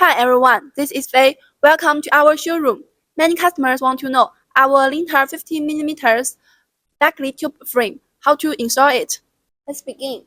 Hi everyone, this is Faye. Welcome to our showroom. Many customers want to know our Lintel 15mm backlit tube frame, how to install it. Let's begin.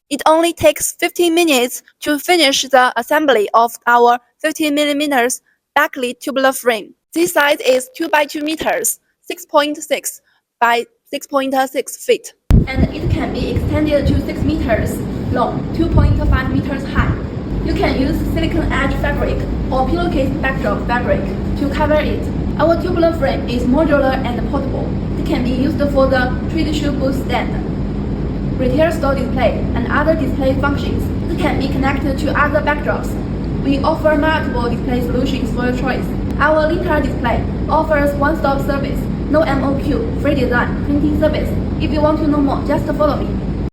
It only takes 15 minutes to finish the assembly of our 15mm backlit tubular frame. This size is 2 by 2 meters, 6.6 by 6.6 feet. And it can be extended to 6 meters long, 2.5 meters high. You can use silicon edge fabric or pillowcase backdrop fabric to cover it. Our tubular frame is modular and portable. It can be used for the trade show booth stand, retail store display, and other display functions. It can be connected to other backdrops. We offer multiple display solutions for your choice. Our Lintel display offers one-stop service, no MOQ, free design, printing service. If you want to know more, just follow me.